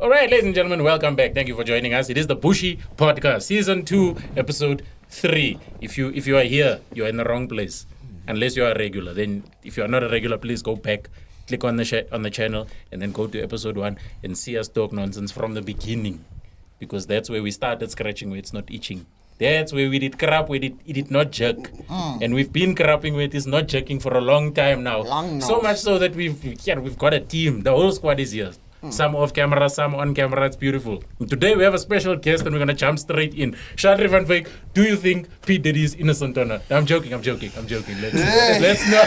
All right, ladies and gentlemen, welcome back. Thank you for joining us. It is the Bushi podcast, season 2, episode 3. If you are here, you are in the wrong place. Unless you are a regular. Then if you are not a regular, please go back, click on the channel, and then go to episode 1 and see us talk nonsense from the beginning. Because that's where we started scratching where it's not itching. That's where we did crap, it did not jerk. And we've been crapping where it is not jerking for a long time now. So much so that we've got a team. The whole squad is here. Some off camera, some on camera. It's beautiful. And today we have a special guest and we're going to jump straight in. Shandre van Wyk, do you think P. Diddy is innocent or not? No, I'm joking. Let's not.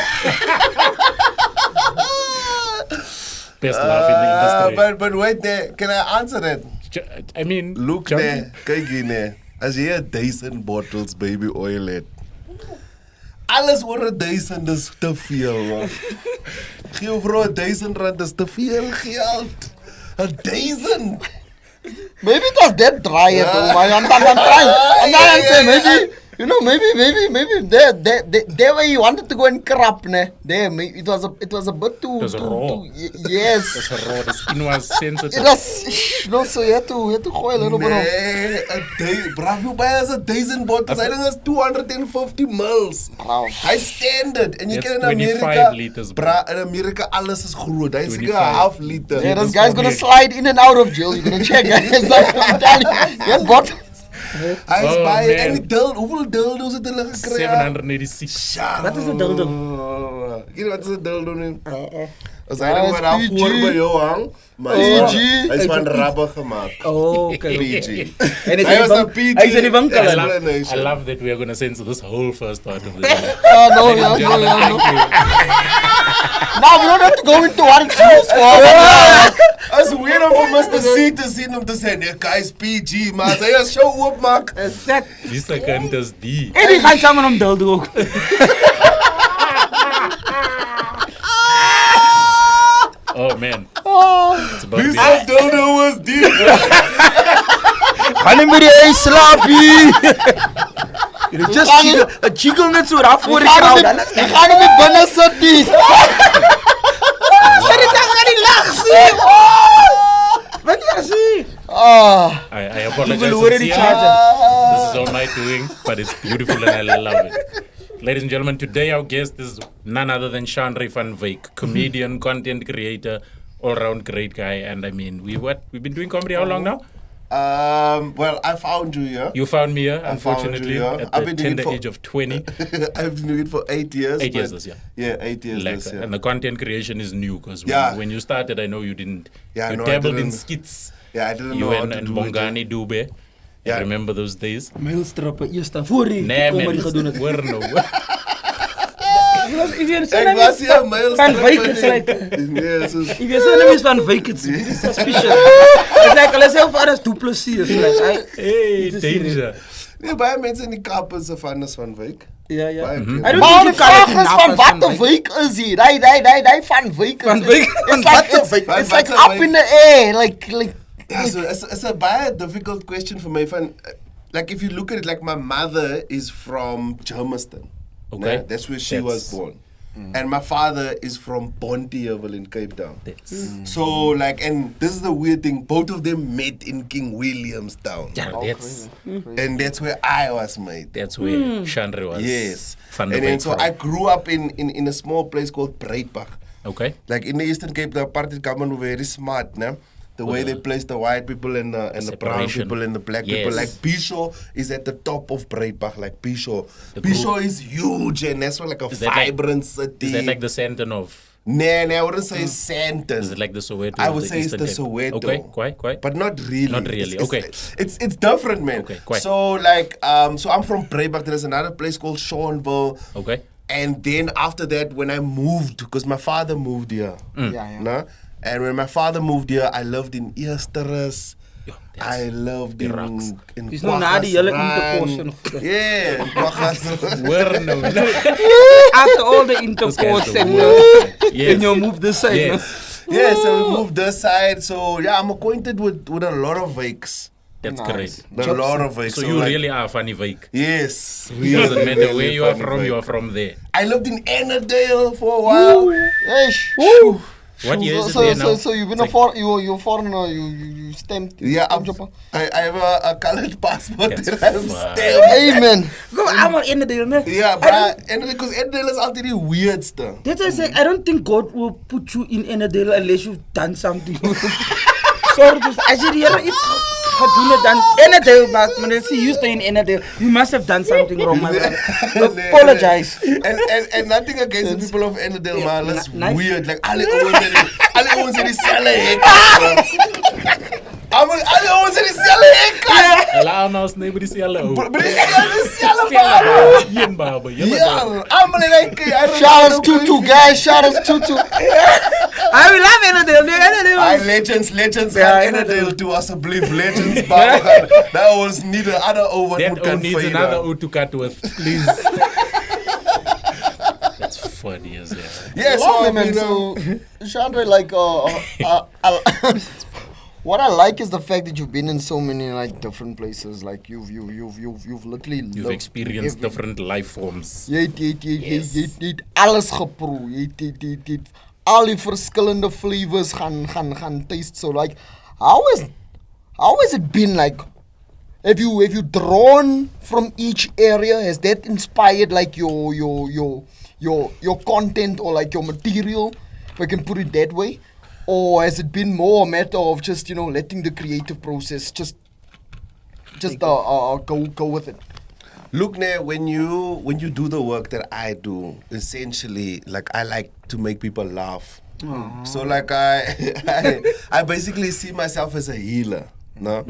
Best laugh in the industry. But wait there, can I answer that? I mean, Look there, kyk hier nee. As jy 1000 bottles baby oil het. Alles oor 1000 is te veel, man. Gee jou vrou R1000 is te veel geld. 1000. Maybe it was that dry at all. I'm saying maybe, you know, maybe there where you wanted to go and crap, ne? There, it was a bit too. It was raw. Yes. It was raw. The skin was sensitive. It was no, so you had to go a little bit of. Bruv, you buy us 1000 bottles. I think that's 250 mils. Wow. Hy standard. En jy That's kan in 25 Amerika, liters, in Amerika alles is groot. Hy is 25. a half liter. Yeah, this guy's gonna slide in and out of jail. You're gonna check, guys. I'm telling you, get bottles. Hy is Oh, baie man. en die hoeveel dildo's het hulle gekry? 786. Wat is 'n dildo? Jy weet wat is 'n dildo nie? As hy Ah, nou is maar daar PG. voor by jou hang, maar PG. hy is van rubber gemaakt. Oh, okay. PG. En Hy was 'n PG. Hy is in die winkel. I Explanation. love that we are going to censor this whole first part of the video. No. Now we don't have to go into what it's used for. As weird om Mr. C te sien om te sê, nee, guys, PG, maar as hy een show oopmaak, Exact. Wie se kant is die? En die gaan samen om dildo ook. Oh man. It's about wie the- sy dildo was die? Gaan hem by die huis slaapie. Jy just jiggle net so daar voor die crowd. Ik ga hem niet binnen zitten. Sy dit gaan die lag sien. Wat jy sien? I apologize. You will lower the sincerely. charger. This is all my doing, but it's beautiful and I love it. Ladies and gentlemen, today our guest is none other than Shanray van Wyk, comedian, content creator, all-round great guy. And I mean, we've been doing comedy how long now? Well, I found you here. You found me here, I found unfortunately, you, yeah. at I've the been doing it tender for- age of 20. I've been doing it for 8 years. 8 years but- this year. Yeah, 8 years this Lekker. year. And the content creation is new because Yeah. when you started, I know you didn't. Yeah, you no, I dabbled in didn't. skits. Yeah, I didn't You know how and to do Bongani Dube. Yeah. I remember those days. Mailstrappe eers dan voor die Nee, comedy man. gedoen het. Where no. If jy sê Ek was hier mails Van Wyk is like Nee, soos If jy sê naam is van Wyk it's suspicious. It's like hulle sê of alles duplessies like Hey, It's a danger. Nee, baie mense in die Kaap is 'n fan is van Wyk. ja. Baie Mhm. keer. I don't Maar think de you vraag can is van wat de week is hier. Die van week. Van Wyk? Van It's like, wat 'n Wyk? it's Wat like 'n up Wyk? in the air. Like Yeah, so it's a baie difficult question for me. Like if you look at it, like my mother is from Germiston. Okay. Né? That's where she was That's- born. And my father is from Bonteheuwel in Cape Town. That's, So like, and this is the weird thing, both of them met in King Williamstown. yeah, that's, And that's where I was made. that's where Shandre was. Yes. Van And der then Wyk so from. I grew up in a small place called Breitbach. Okay. Like in the Eastern Cape, the apartheid government were very smart, né? The way they placed the white people and the brown separation. people and the black Yes. people. Like Bisho is at the top of Breitbach, like Bisho. The Bisho group- is huge and that's like a Is that like- vibrant city. Is that like the center of? Nah, I wouldn't say Santon. Is it like the Soweto? I of would the say it's Eastern the Cape? Soweto. Okay, quite. But not really. Not really, okay. It's different, man. Okay, quite. So like, so I'm from Breitbach. There's another place called Seanville. Okay. And then after that, when I moved, because my father moved here, Yeah. nah? And when my father moved here, I lived in Eersterus. Yo, I loved the in rocks. Dis nou na die hele Kwaggasrand. intercourse en goed. Yeah, in Kwaggasrand. Where no? After all the intercourse the and worst. Yes. and you move this side. Yes. Yeah, so we moved this side. So yeah, I'm acquainted with a lot of Vikes. That's Nice. great. A lot of Vikes. So you really are a funny Vyk. Yes. It doesn't matter where you are funny from, Vyk. you are from there. I lived in Annandale for a while. Eish. Woo. What year is it there now? So you've been It's you're foreigner, you stamped. Yeah, stamped Japan. I have a colored passport That's that I'm fine. stamped. Amen. Go, I'm on Enedale, man. Yeah, bruh. And because Enedale is altijd die weird stuff. That's why I say I don't think God will put you in Enedale unless you've done something. Sorry, I said, yeah, if Haduna done Enedale, but when I see you stay in Enedale, you must have done something wrong, my brother. Apologize. And nothing against the people of Enedale, Yeah, man. That's nice. weird. Like, alle owns in the cellar. Alle owns in the cellar. Allow us nobody see hello. But it's cellar. Ian Baba. Yeah, I'm like, Shout out Tutu, guys. Shout out Tutu. I will love Enedale. Enedale. Legends Ja, gaan Enedale toe alsjeblieft. Legends bouwen. Dat was niet de andere over That moet O kan needs another vijden. O to cut with, please. That's funny as hell. Yes, Lovely, so, man. you know, So, Shandre, like, what I like is the fact that you've been in so many like different places. Like you've literally You've experienced different life forms. Jy het alles geproe. Jy het al die verskillende flavors gaan taste. So like, how has it been like? Have you drawn from each area? Has that inspired like your content or like your material, if I can put it that way? Or has it been more a matter of just, you know, letting the creative process just go with it? look, now when you do the work that I do, essentially, like I like to make people laugh. So like I basically see myself as a healer, no?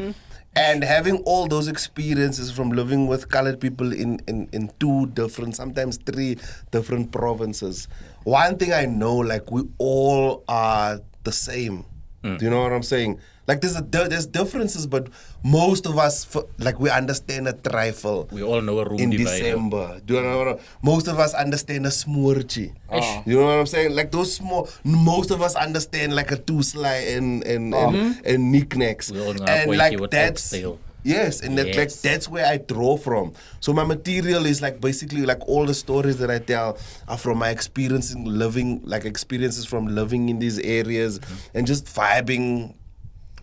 And having all those experiences from living with colored people in two different, sometimes three different provinces, one thing I know, like we all are the same. Do you know what I'm saying? Like there's differences, but most of us, like we understand a trifle. We all know a room in divider. December. Do you know what most of us understand a smoortje. You know what I'm saying? Like those small, most of us understand like a two-sly and knickknacks. We all know and Akweke like with that's oxtail. yes, and that, like Yes. that's where I draw from. So my material is like basically like all the stories that I tell are from my experience in living, like experiences from living in these areas and just vibing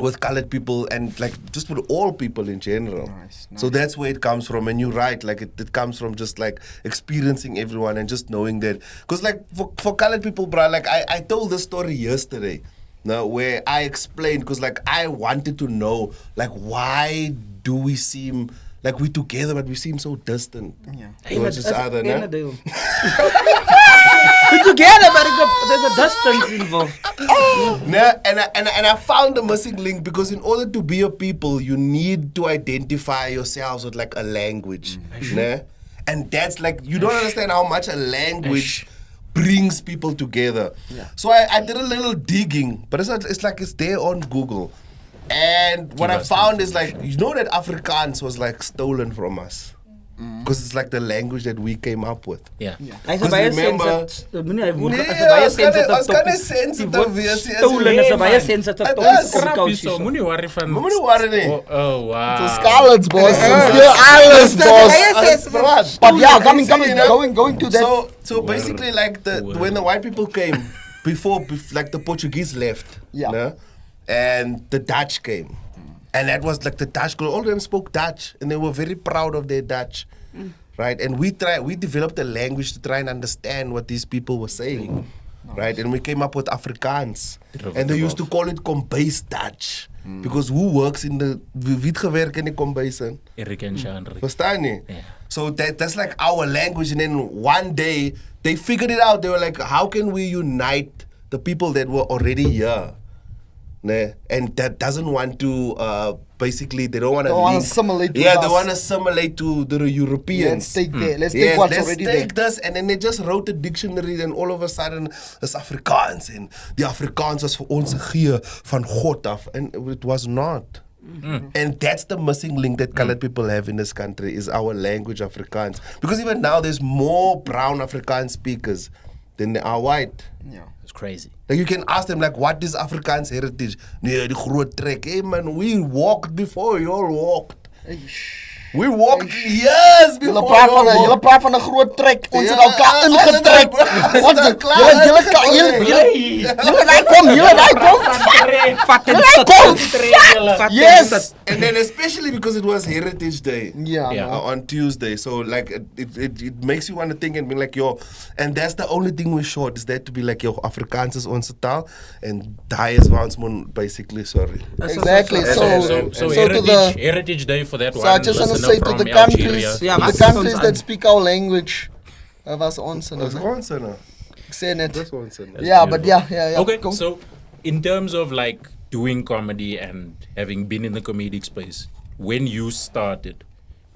with colored people and like just with all people in general. Nice. So that's where it comes from. And you're right, like it comes from just like experiencing everyone and just knowing that. Because like for colored people, bro, like I told this story yesterday, now where I explained, because like I wanted to know like why do we seem like we together but we seem so distant towards each other, nah? Enedale. We're together, but there's a distance involved. Nah, and I found the missing link because in order to be a people, you need to identify yourselves with like a language. Nah? And that's like, you don't understand how much a language brings people together. So I did a little digging, but it's like it's there on Google. And what I found is like, you know that Afrikaans was like stolen from us. Because it's like the language that we came up with. Yeah. Hy is Because baie remember- sensitive. Meneer, hy woon Nee, as 'n baie as kan sensitive sensitive topic. wees, Die as woord stolen jy- is 'n baie man. sensitive Dit topic. is. Op die Grappies couch so, hierso. moenie worry van. Moenie worry nie. Oh wow. Scarlet's boss. Still alles, boss. Bruh. But yeah, coming, You know? going to that. So basically, like when the white people came before like the Portuguese left, Yeah. nah, and the Dutch came, and that was like the Dutch. All of them spoke Dutch, and they were very proud of their Dutch, right? And we developed a language to try and understand what these people were saying, right? And we came up with Afrikaans, and they used to call it Kombuis Dutch. Because who works in the wie het gewerkt in die kombuis? Eric and Shandre. Verstaan je? Yeah. So that's like our language. And then one day they figured it out. They were like, how can we unite the people that were already here? Ne? And that doesn't want to, basically, they don't want to assimilate with Yeah, they us. want to assimilate to the Europeans. Let's take that. Let's Yes, take what's let's already take there. this. And then they just wrote a dictionary. And all of a sudden, it's Afrikaans. And the Afrikaans was voor ons gegee van God af. And it was not. And that's the missing link that colored people have in this country is our language, Afrikaans. Because even now, there's more brown Afrikaans speakers than there are white. Yeah. It's crazy. Like you can ask them like, what is Afrikaans heritage? Nee, die groot trek. Hey man, we walked before you all walked. We walked years Julle before. praat van 'n groot trek. Ons het Ja, elkaar ingetrek. Ons het klaar. julle daai kom. Yes. And then especially because it was Heritage Day. Yeah. On Tuesday, so like it makes you want to think and be like, yo, and that's the only thing we're short is that to be like, yo, Afrikaans is onze taal and daai is waar ons moet basically, sorry. Exactly. So So to the Heritage Day for that so one. I just want to listener say to from the Algeria. countries, Yeah, the maar countries ons that aan. speak our language, was ons That's one sinner. saying it. That's one sinner. Yeah, but yeah. Okay, Go. so in terms of like doing comedy and having been in the comedic space, when you started,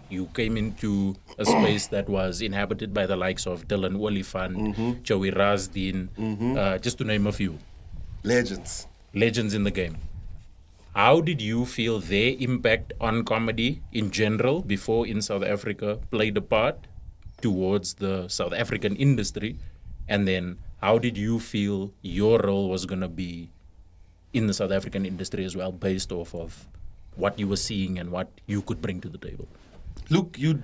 you came into a space that was inhabited by the likes of Dylan Olifant, Joey Razdin, just to name a few Legends. legends in the game. How did you feel their impact on comedy in general before in South Africa played a part towards the South African industry? And then how did you feel your role was going to be in the South African industry as well, based off of what you were seeing and what you could bring to the table? Look, you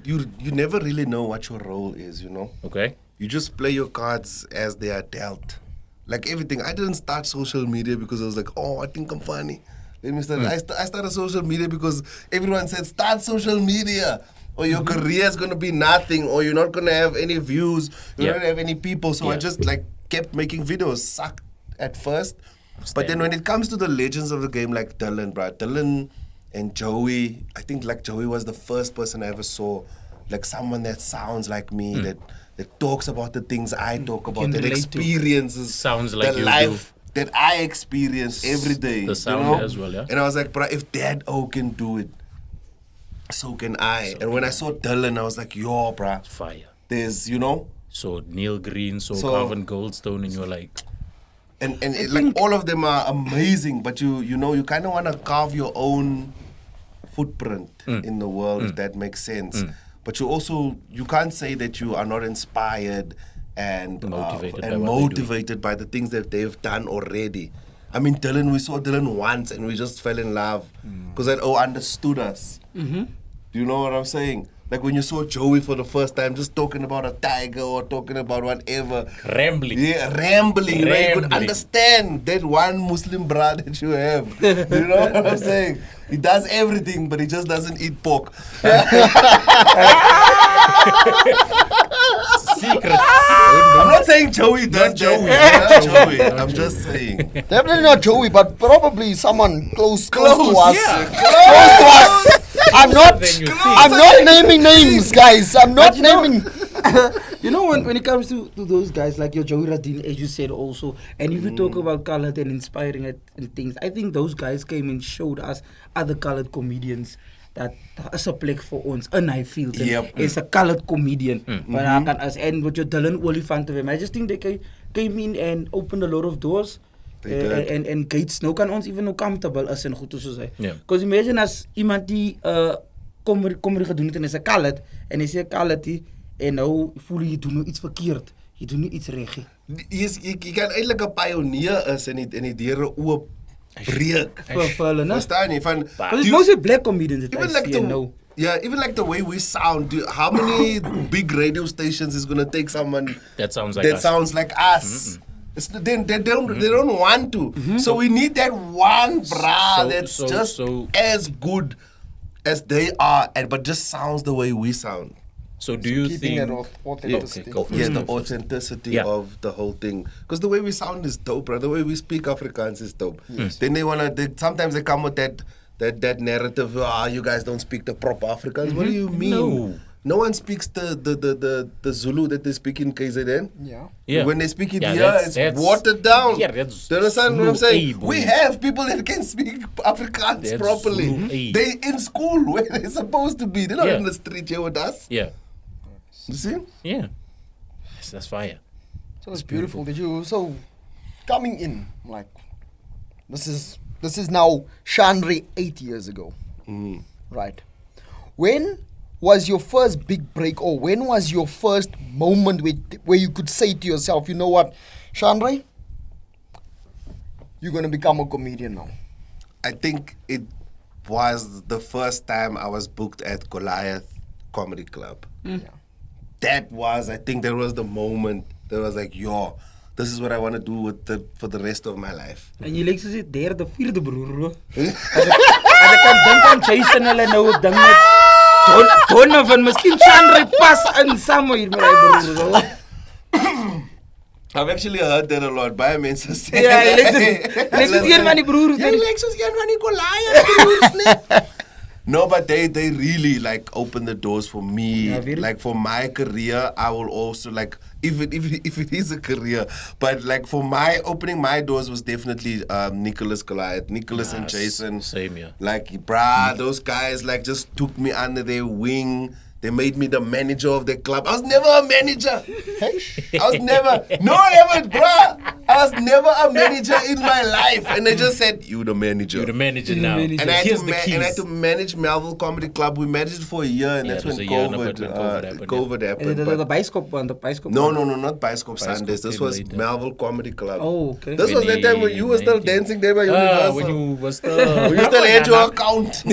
never really know what your role is, you know? Okay? You just play your cards as they are dealt. Like everything. I didn't start social media because I was like, oh, I think I'm funny. Let me start. I started social media because everyone said, start social media. Or your career is going to be nothing. Or you're not going to have any views. You're not going to have any people. So I just like kept making videos. Sucked at first. But then when it comes to the legends of the game, like Dylan, bro. Dylan and Joey. I think like Joey was the first person I ever saw. Like someone that sounds like me. That talks about the things I talk about. That relate to. experiences Sounds like the you life that I experience every day. The sound you know? as well, yeah. And I was like, bro, if Dad O can do it, so can I. And when I saw Dylan, I was like, yo, bro, Fire. there's, you know, So Neil Green, so Calvin Goldstone, and you're like, and like all of them are amazing, but you know, you kind of want to carve your own footprint in the world, if that makes sense. But you can't say that you are not inspired and motivated by the things that they've done already. I mean, Dylan, we saw Dylan once and we just fell in love because that understood us. Do you know what I'm saying? Like when you saw Joey for the first time, just talking about a tiger or talking about whatever. rambling. Yeah, rambling. You know, you could Rambling. understand that one Muslim bra that you have. You know what I'm saying? He does everything, but he just doesn't eat pork. Secret. I'm not saying Joey does Joey. that. Not Joey. I'm just saying. Definitely not Joey, but probably someone close to us. Yeah. Close to us. I'm not Than you think. I'm not naming names, guys. I'm not But you know- naming. You know, when it comes to those guys like your Joey Radin, as you said also, and if you talk about colored and inspiring it and things, I think those guys came and showed us other colored comedians that is a plek for ons in hy field Yep. is a colored comedian. But I can as and with your Dylan Olifant of him, I just think they came in and opened a lot of doors. They did. And gates nou kan ons even nou comfortable is en goed soos hy. Ja. Because imagine as iemand die comedy gedoen het en is 'n colored en hy sê colored die, en nou voel jy doen nou iets verkeerd. Jy doen nou iets reg. Je kan eigenlijk een pionier is en die deure oop breek. Vir hulle, né? Verstaan je? Van, But it's mostly black comedians that I even like see and know. even like the way we sound. How many big radio stations is gonna take someone That sounds like that us. sounds like us? They don't want to. So we need that one bra that's just as good as they are, but just sounds the way we sound. So do you Keeping think... that authenticity. Okay, go for Yeah, it. the authenticity Yeah. of the whole thing. Because the way we sound is dope, bro. The way we speak Afrikaans is dope. Then sometimes they come with that narrative, you guys don't speak the proper Afrikaans. What do you mean? No one speaks the Zulu that they speak in KZN. Yeah. Yeah. When they speak it Yeah, here, that's it's watered down. Yeah, that's Do you understand what I'm Zulu saying? able. We have people that can speak Afrikaans That's properly. Zulu able. They in school where they're supposed to be. They're not Yeah. in the street here with us. Yeah. You see? Yeah. Yes, that's fire. So it's beautiful. So coming in, like this is now Shanray 8 years ago. Right. When was your first big break, or when was your first moment where you could say to yourself, you know what, Shandre, you're gonna become a comedian now? I think was the first time I was booked at Goliath Comedy Club. That was the moment that was like, yo, this is what I want to do for the rest of my life. En jy lyk soos die derde, vierde broer. As ek kan dink aan Jason hulle nou op ding met Donovan, miskien Shanray pas in saam hier met hy broer. I've actually heard that a lot by men say. Ja, jy lyk soos een van die broers. Jy lyk soos een van die Goliath broers, nee. No, but they really like open the doors for me. Yeah, really? Like for my career, I will also like if it is a career, but like for my opening my doors was definitely Nicholas Goliath, Nicholas and Jason. Same, yeah. Like bruh, those guys like just took me under their wing. They made me the manager of the club. I was never a manager. I was never a manager in my life. And they just said, you the manager. You're the manager now. And I had, Here's to the keys. and I had to manage Melville Comedy Club. We managed it for a year, and that's it when was a year, no, COVID, but when COVID COVID happened. The but- bioscope one, the bioscope no, one. not Bioscope Sundays. This came was later. Melville Comedy Club. Oh, okay. This was that time when you were still 2019. dancing there by Universal. When you were still... When you still had your account.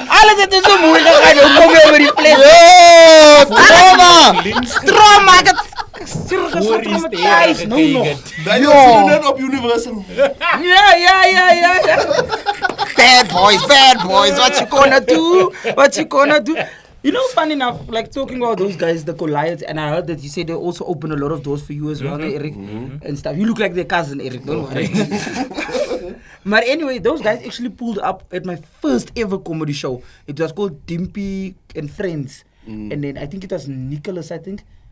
Alles het so moeilijk gaan. Hoe kom je over die plek? Trauma! Ik had getraumatized. No. Dat was net op Universal. Ja. Bad boys. What you gonna do? You know, funny enough, like talking about those guys, the Goliaths, and I heard that you said they also open a lot of doors for you as well, Eric, and stuff. You look like their cousin, Eric. Don't worry. But anyway, those guys actually pulled up at my first ever comedy show. It was called Dimpie and Friends. And then I think it was Nicholas,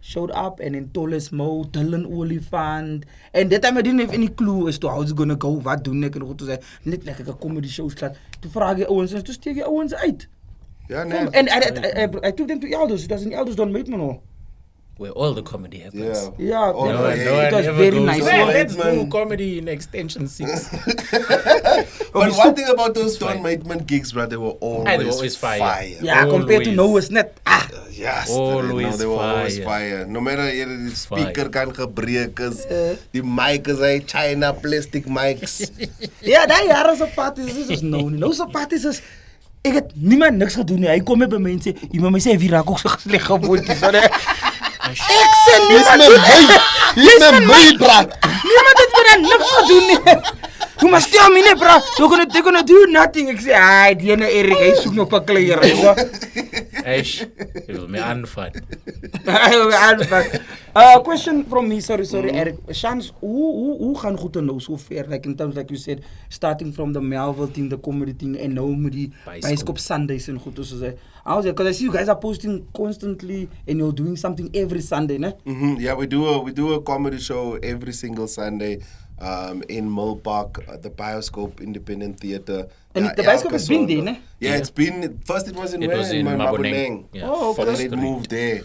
showed up. And then Toles Mo, Dylan Olifant. And that time I didn't have any clue as to how it's going to go. Wat doen ek? En goed te zeggen. Net like a comedy show start. Toen vraag je Owens en toen steek je Owens uit. Ja, nee. And I took them to Elders. It was in Elders, don't meet me no. Where all the comedy happens. Yeah, Oh, No one it was ever very goes, nice. "Well, Yeah, let's man. do comedy in Extension 6. But one thing about those Don Maitman gigs, bro, they were always fire. Yeah, compared to Always. Noah's net. Yes, Always they were always fire. fire. No matter if the speaker kan gebreek is, die mic is hy China plastic mics. Ja, daai jare se parties is nou se parties is ek het niemand niks gedoen nie. Hy kom net by mense, iemand my sê wie raak ook so gesleg geword is. Ek sê niemand niemand het vir niks gedoen nie. You must tell me, bro. They're gonna do nothing. Ek sê, die ene Erik, hy soek nog 'n kleur. Eish, it will be unfun. Question from me, sorry, Eric. Shans, hoe gaan goed nou so ver? Like in terms, like you said, starting from the Melville thing, the comedy thing, and now met die Bioscope Sundays and goed so say. Because I see you guys are posting constantly, and you're doing something every Sunday, ne? Yeah, we do a comedy show every single Sunday. In Mill Park, the Bioscope Independent Theatre. And the Bioscope has been there, ne? Yeah, it's been. First, it was in Maboneng. Yeah, Oh, okay. And it moved there,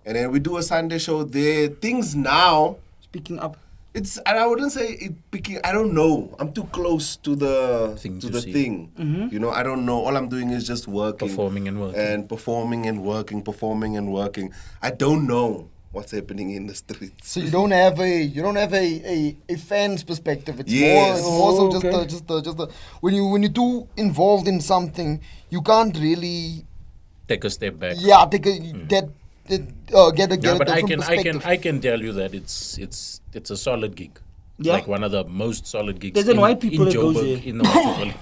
and then we do a Sunday show there. Things now, Speaking up. and I wouldn't say it picking. I don't know. I'm too close to the Thing to to the see. thing. You know, I don't know. All I'm doing is just working, Performing and working. and performing and working, performing and working. I don't know what's happening in the streets. So you don't have a fan's perspective. It's Yes. more so just okay. the when you do involved in something, you can't really Take a step back. take a get a Yeah, but different perspective. I can tell you that it's a solid gig. Yeah. Like one of the most solid gigs. There's white people in that goes Joburg, there. in the metropolis.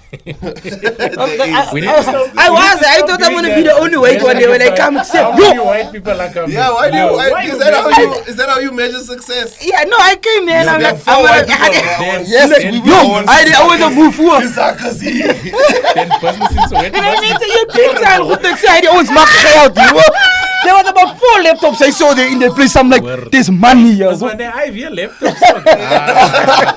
I We need to stop thought I'm gonna be the only white one there when I come and say, How many white people are coming? Yeah, why do No, you? why Is that how you measure success? yeah, no, I came here and I'm like, I'm like, Then- Yes, then- we yo, will. I always move forward. Then business in Soweto En hij must weet be- je ding zijn goed. Ik zei, die ons mag geld, joh. There was about 4 laptops I saw there in the place. I'm like, there's money here. That's when I have your laptops.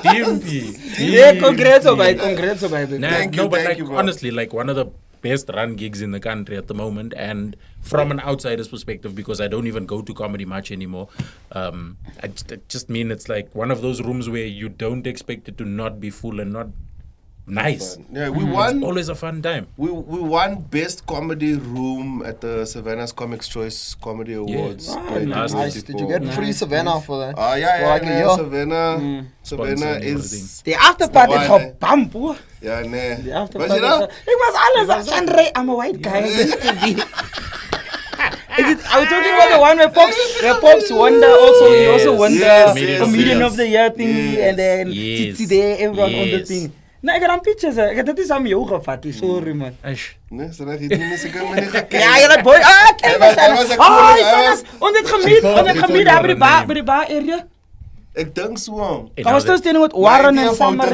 Dimpie. Yeah, congrats op mij. Nah, Thank no, you, but thank like you, bro. honestly, like one of the best run gigs in the country at the moment, and from an outsider's perspective, because I don't even go to comedy much anymore. I just mean it's like one of those rooms where you don't expect it to not be full and not nice. Yeah, we won. Always a fun time. We won best comedy room at the Savannah's Comics Choice Comedy Awards. Ah, 2024. Nice. Did you get free Savannah for that? Yeah, For like a nee, year? Savannah. Savannah Sponsoring is. The after party one, is bump, hoor. Yeah, nee. The after But party. you know, It was alles. Shandre, I'm a white guy. I used to be. I was talking about the one where Pops won the also. He also won Yes, the yes, comedian yes. of the year thingy, Yes. and then Yes. Titi there, everyone on the Yes. thing. No, ek het dan pictures. Ek het dit is aan my oë gevat. Sorry man. Eish. nee, so dat jy nie seker maar nie gekend. Ja, jy boy. Kijk was- maar. hij was een Oh, coole- hy hij was on dit gemiet, Before- on dit before gemiet you daar by were die bar area. Ek dink so. Hey, Daar was now dus tegen wat Warren en Summer. the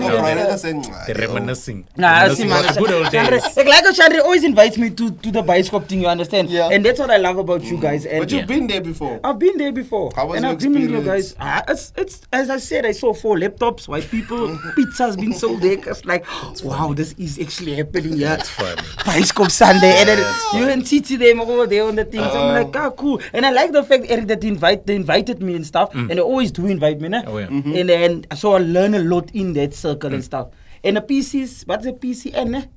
reminiscing. Nah, Reminiscing see man. of the good old Shandre, days. like Shandre always invites me to the bioscope thing, you understand? Yeah. And that's what I love about you guys. And But you've been there before. I've been there before. How was and your I've been with you experience? guys. It's as I said, I saw 4 laptops, white people, pizzas being sold there. It's like, wow, this is actually happening here. It's funny. Bioscope Sunday. And then you and Titi them over there on the things. I'm like, cool. And I like the fact, Eric, that they invited me and stuff. And they always do invite me, né? Oh, yeah. And then so I learn a lot in that circle and stuff. And the PCs, what's the PCN, né?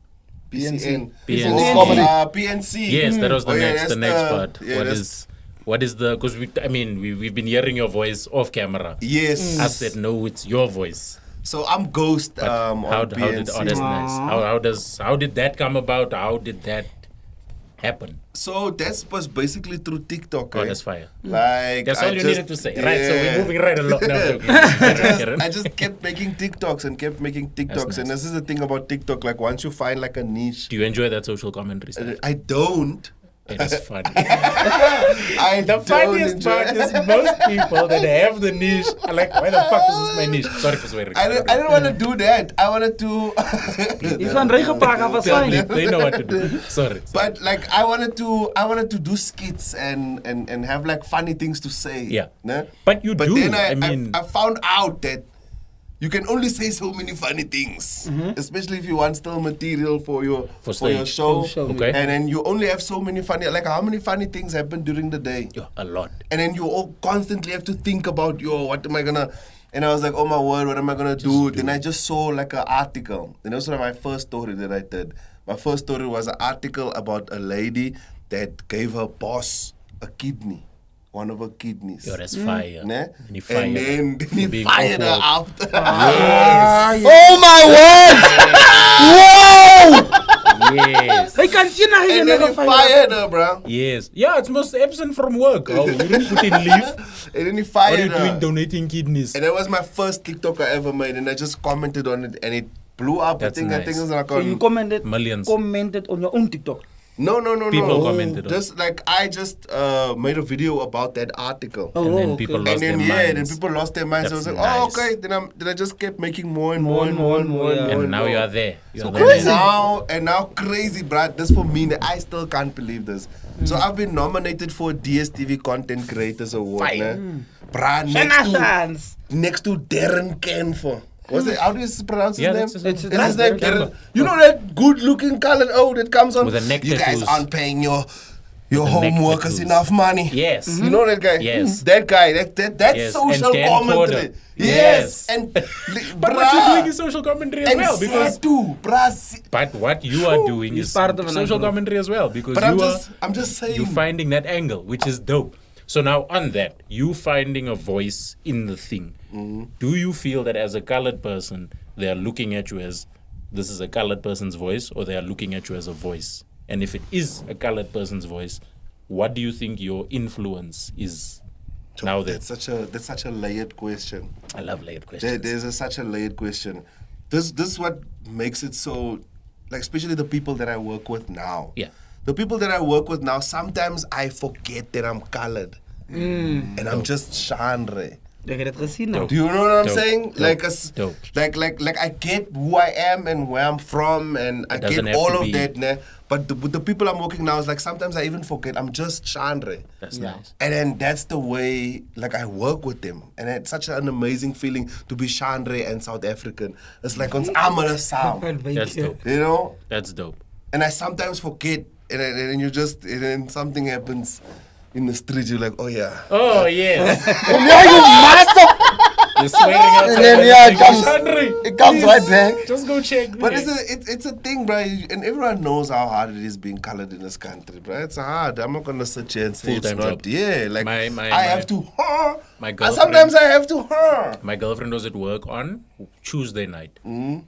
PCN. PNC. Comedy. PNC. Yes, that was the Oh, yeah, next, that's the next the- part. yeah, What is the? Because we've been hearing your voice off camera. Yes. I said no, it's your voice. So I'm Ghost But on how did PNC. that's nice. How did that come about? How did that happen? So that was basically through TikTok. Oh, eh? that's fire. Like That's I all you just- needed to say. Right, so yeah. we're moving right along now. I just kept making TikToks and kept making TikToks. nice. And this is the thing about TikTok. Like once you find like a niche, Do you enjoy that social commentary stuff? I don't. It is funny. I The don't funniest enjoy part is most people that have the niche are like, why the fuck is this my niche? Sorry for swearing. I didn't want to do that. I wanted to. It's van regenpaak, I was fine. They know what to do. Sorry. But like I wanted to do skits and have like funny things to say. Yeah. Né? But you do, Then I mean- I found out that you can only say so many funny things, Mm-hmm. especially if you want still material for your stage. show. For show, Okay. And then you only have so many funny. Like how many funny things happen during the day? Yeah, a lot. And then you all constantly have to think about, what am I gonna? And I was like, oh my word, what am I gonna do? Then I just saw like an article. And that was my first story that I did. My first story was an article about a lady that gave her boss a kidney, one of her kidneys. Yo, that's fire. Né? And he fired And then for he being fired her off after. Oh my word! Whoa! Yes. They can't see now. And then he fired her, bro. Yes. Yeah, it's most absent from work. Oh, you didn't put in leave. And then he What are fired you doing her. donating kidneys? And that was my first TikTok I ever made. And I just commented on it and it blew up. That's I think nice. it was like So you on commented Millions. Commented on your own TikTok. No. People commented on Just like I just made a video about that article. And then okay. people And lost then their then minds. people lost their minds. That's I was like, oh nice. okay. Then I just kept making more and More more and and more more and and more, more. yeah. more And now more. you are there. You're the crazy. man. And now crazy, bruh. This for me, I still can't believe this. So I've been nominated for DSTV Content Creators Award. Fire. Bruh, Shanashans. next to Darren Canfor. What's it? How do you pronounce his Yeah, name? that's his name. It's his That's name. Darren Darren. You know that good-looking colored that comes on. With the neck you guys tattoos. aren't paying your the neck home workers tattoos. enough money. Yes. You know that guy? Yes. That guy. That's Yes. social And Dan commentary. Porter. Yes. Yes. And But what you're doing is social commentary as and well. Because too, bruh. but what you are doing He's is part of an social angle. commentary as well. Because But you I'm just saying. you're finding that angle, which is dope. So now on that, you finding a voice in the thing. Do you feel that as a colored person, they are looking at you as this is a colored person's voice, or they are looking at you as a voice? And if it is a colored person's voice, what do you think your influence is? Now that that's such a layered question. I love layered questions. There's such a layered question. This is what makes it so, like, especially the people that I work with now. Yeah. The people that I work with now, sometimes I forget that I'm colored. And I'm just Shandre. Ek het dit gesien nou. Do you know what I'm Dope. saying? Dope. Like, Dope. like I get who I am and where I'm from, and I doesn't get have all to of be- that. Né? But with the people I'm working now, it's like sometimes I even forget I'm just Shandre. That's nice. And then that's the way, like, I work with them. And it's such an amazing feeling to be Shandre and South African. It's like ons almal sound, That's dope. you know? That's dope. And I sometimes forget, and then you just, and then something happens in the street, you're like, oh yeah. Oh yes. Yeah, you master. You're swearing outside. And then, yeah, Like, Shandre, it comes right back. just go check. But there. it's a thing, bro, and everyone knows how hard it is being colored in this country, bro. It's hard. I'm not gonna sit here and say it's Full-time not. job. Yeah, like My- I have to. my And girlfriend- sometimes I have to. My girlfriend was at work on Tuesday night.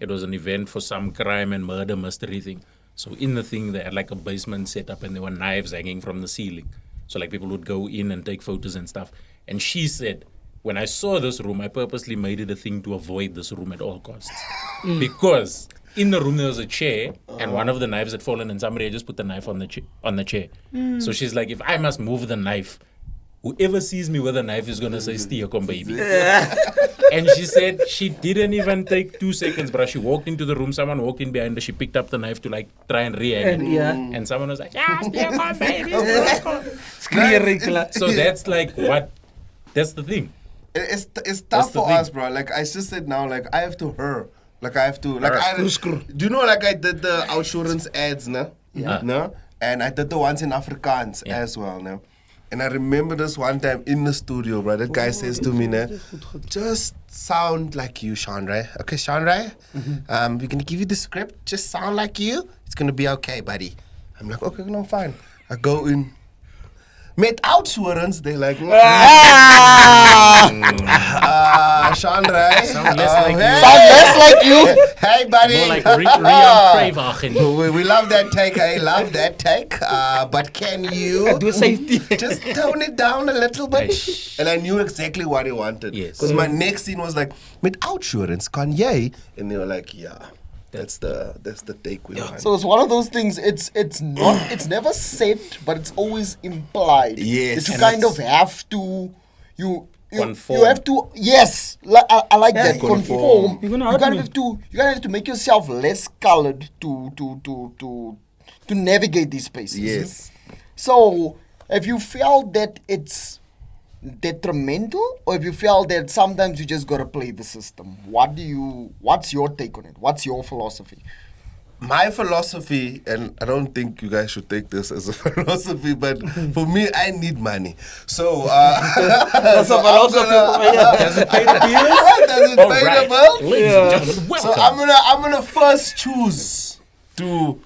It was an event for some crime and murder mystery thing. So in the thing, they had like a basement set up and there were knives hanging from the ceiling. So like people would go in and take photos and stuff. And she said, when I saw this room, I purposely made it a thing to avoid this room at all costs. Because in the room there was a chair and one of the knives had fallen and somebody had just put the knife on the chair. So she's like, if I must move the knife, whoever sees me with a knife is gonna say Steakom baby. And she said she didn't even take 2 seconds, bro. She walked into the room, someone walked in behind her, she picked up the knife to like try and react. And someone was like, yeah, Steakom baby. So that's like that's the thing. It's That's tough the for thing. us, bro. Like I just said now, like I have to her. Like I have to, like Her. do you know, like I did the insurance ads, no? Yeah. No? And I did the ones in Afrikaans as well, no? And I remember this one time in the studio, bro. That guy says to me, no, just sound like you, Shanray. Okay, Shanray? We're gonna give you the script. Just sound like you. It's gonna be okay, buddy. I'm like, okay, no, fine. I go in. Met outsurance, they're like, Shandre. Sound less like you. Sound less like you. Hey, buddy. More like Rian Cravehagen. We love that take, hey, love that take. But can you Do safety. just tone it down a little bit? And I knew exactly what he wanted. Yes. Because my next scene was like, met outsurance, kan jy? And they were like, yeah. That's the take we want. So it's one of those things. It's not. It's never said, but it's always implied. Yes. That you And kind it's- of have to. You Conform. You have to. Yes. I like that. Conform. You're gonna You hurt kind me. of have to. You kind of have to make yourself less colored to navigate these spaces. Yes. So if you felt that it's detrimental, or if you felt that sometimes you just gotta play the system, what's your take on it? What's your philosophy? My philosophy, and I don't think you guys should take this as a philosophy, but for me, I need money. So, That's a philosophy. Does it pay the bills? Does it All pay right. the bills? Ladies and gentlemen, So welcome. I'm gonna first choose to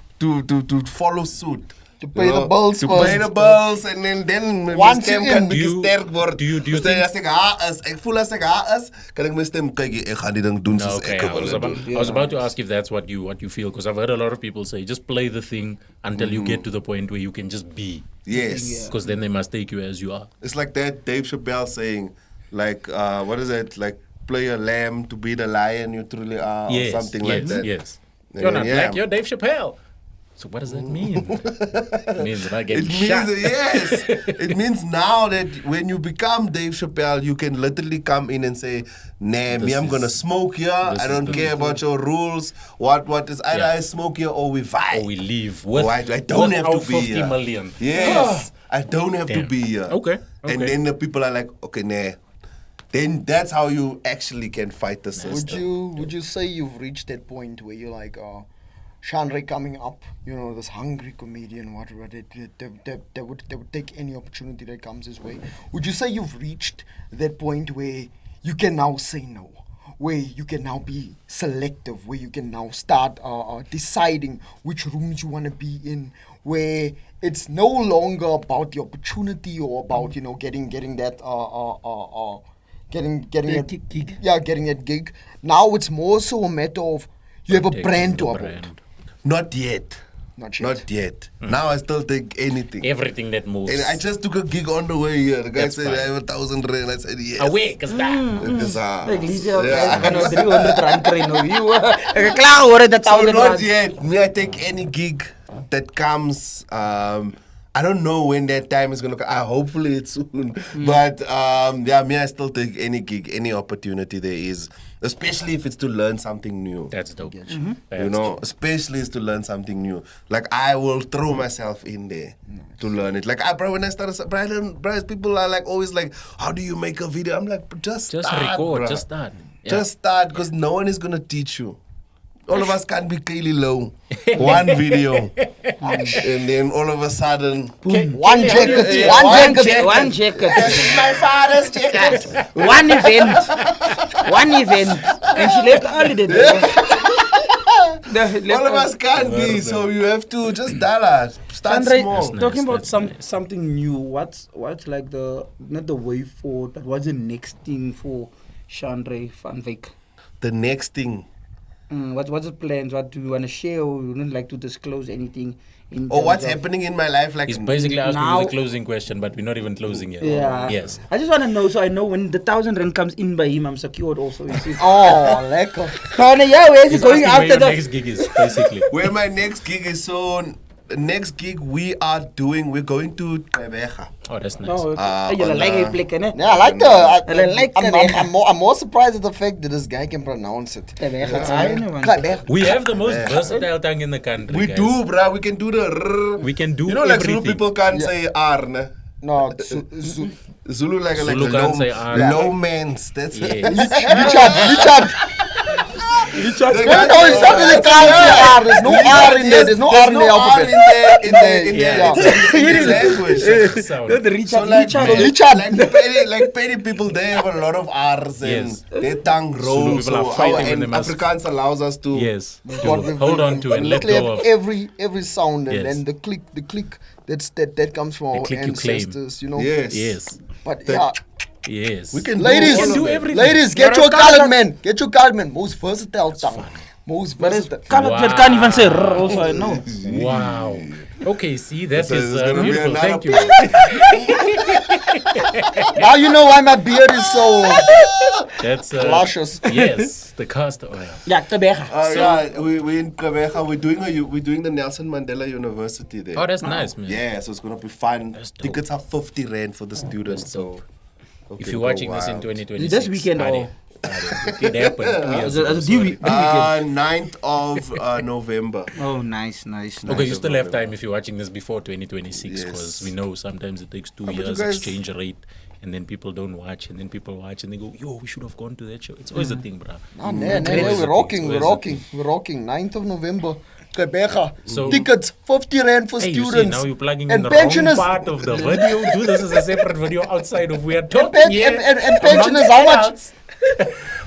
follow suit. To pay the bills to first. pay the bills, and then my Once stem you kan in- bietjie Do you- sterk word. do you Dus think- as ek haar is, ek voel as ek haar is, kan ek my stem kyk, ek gaan die ding doen soos Okay, ek I was, wil about, doen. I was about to ask if that's what you feel, because I've heard a lot of people say just play the thing until you get to the point where you can just be, Yes. because then they must take you as you are. It's like that Dave Chappelle saying, like, what is it? Like, play a lamb to be the lion you truly are, Yes, or something yes, like that. yes. Yeah, You're not yeah. black, you're Dave Chappelle. So what does that mean? It means that I get It shot. means, yes. It means now that when you become Dave Chappelle, you can literally come in and say, nah, me, This I'm is- going to smoke here. this I is don't the- care about your rules. What is either Yeah. I smoke here or we fight. Or we leave with, I don't with have our to be 50 here. million. Yes. I don't have to Damn. be here. Okay, And okay. then the people are like, okay, nah. Then that's how you actually can fight the system. Would you say you've reached that point where you're like, Shanray coming up, you know, this hungry comedian, whatever, that would take any opportunity that comes his way. Would you say you've reached that point where you can now say no, where you can now be selective, where you can now start deciding which rooms you want to be in, where it's no longer about the opportunity or about, you know, getting that getting That that gig. Yeah, getting that gig. Now it's more so a matter of you have a Protecting brand to the uphold. brand. Not yet. Not yet. Not yet. Now I still take anything. Everything that moves. And I just took a gig on the way here. The guy That's said fine. I have 1,000 rand. I said yes. Away, cause that. Because, Like, Lisa, yeah. I kan nou 300 rand kry nou. You ek klaar hoor dat So 1000 not rand. yet. Me, I take any gig that comes. I don't know when that time is gonna come. Hopefully it's soon. But yeah, me, I still take any gig, any opportunity there is, especially if it's to learn something new. That's dope. You know, especially is to learn something new. Like I will throw myself in there to learn it. Like bro, when I started, bro, people are like always like, how do you make a video? I'm like, just Just start, record, bruh. just start. Yeah. Just start, because no one is gonna teach you. All of us can't be Kaylee Low. One video. And then all of a sudden, One jacket. Yeah, One jacket. One jacket. this is my father's jacket. One event. One event. And she left early the day. All of us can't be, so you have to just start Shandre, small. nice, talking about that's nice. something new. What's like the not the way forward, but what's the next thing for Shanray Van Wyk? The next thing. What's the plans? What do you want to share? Or you don't like to disclose anything? In Or what's terms of- happening in my life? Like He's basically asking Now- you the closing question, but we're not even closing yet. Yeah. Yes. I just want to know so I know when the 1,000 rand comes in by him, I'm secured also. You see. Oh, lekker. No, yeah, where is he He's going asking where after your the? next gig is, basically. where my next gig is. So next gig we're going to Gqeberha. Oh, that's nice. No, you on like the- a plek, ne? Yeah, I like the. I like I'm more surprised at the fact that this guy can pronounce it. Gqeberha. We have the most versatile tongue in the country. We guys. do, bruh. We can do the rrr. We can do You know, like Zulu everything. people can't say R, ne? No, Zulu like Zulu a can't say R. low man's. That's Yes. Richard. They No, can't no, say it's not that they can't say R. There's no R in there. There's no R in the alphabet. in Yeah. the language. Sound. The Richard, So like, Richard. like petty people, they have a lot of R's and Yes. their tongue Zulu rolls. people are So fighting when and they must- Afrikaans allows us to. Yes. To What we've- hold on to and we let literally go have of. every sound and Yes. then the click that comes from The our click you claim. ancestors, you know. Yes. Yes. But yeah, Yes. We can ladies, do all of do it. everything. ladies, get You're your a colored colored man. Get your colored man. Most versatile tongue. Most versatile. Colored can't even say R also, I know. Wow. Okay, see, that So is there's gonna be beautiful. another Thank you. Now you know why my beard is so That's luscious. Yes, the castor oil. Yeah, Gqeberha. Yeah, we in Gqeberha. We're doing the Nelson Mandela University there. Oh, that's nice, man. Yeah, so it's gonna be fun. That's dope. Tickets are 50 rand for the students. That's So dope. hope If they you're go watching this in wild. 2026, This weekend are or- It happened 2 years As a ago, Dewey. sorry. 9th of November. Oh, nice. Okay, you still have time if you're watching this before 2026, Yes. because we know sometimes it takes 2 but you years guys- exchange rate, and then people don't watch, and then people watch and they go, yo, we should have gone to that show. It's always a thing, bro. No, Always a we're thing, rocking. always a thing. We're rocking. 9th of November. Gqeberha. So- Tickets 50 rand for Hey, you students. see, now you're plugging and in the wrong pensioners. part of the video. Do this as a separate video outside of we are And, talking here. and pensioners, how much?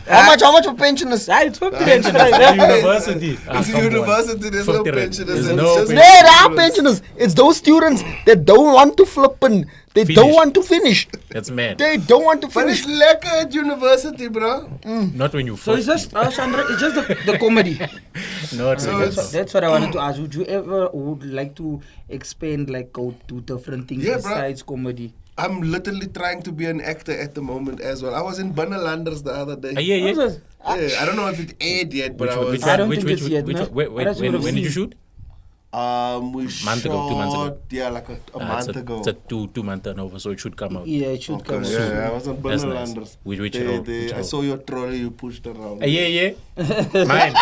How much for pensioners? Yeah, it's 50 Pensioners rand. at university. It's a university, there's no 50 rand. pensioners. There's It's no just- No, there are pensioners. It's those students that don't want to flip and they Finish. don't want to finish. That's mad. They don't want to But finish. it's lekker at university, bro. Not when you So it's just, Shandre, it's just the comedy. Not So when it's- That's what I wanted to ask. Would you ever would like to expand, like go to different things Yeah, bro. besides comedy? I'm literally trying to be an actor at the moment as well. I was in Bunnelanders the other day. Yeah. Yeah, I don't know if it aired yet, but Which I one? was. Which I one? don't Which think it's yet, which no? one? Wait, What else would have when did you seen? shoot? We Month ago, 2 months ago. shot, yeah, like a It's month a, ago. it's a two-month turnover, so it should come out. Yeah, it should Okay, come yeah, soon. yeah, I was on That's nice. Bunnelanders. Which They- role? they- Which I role? saw your trolley you pushed around. Yeah. Mine.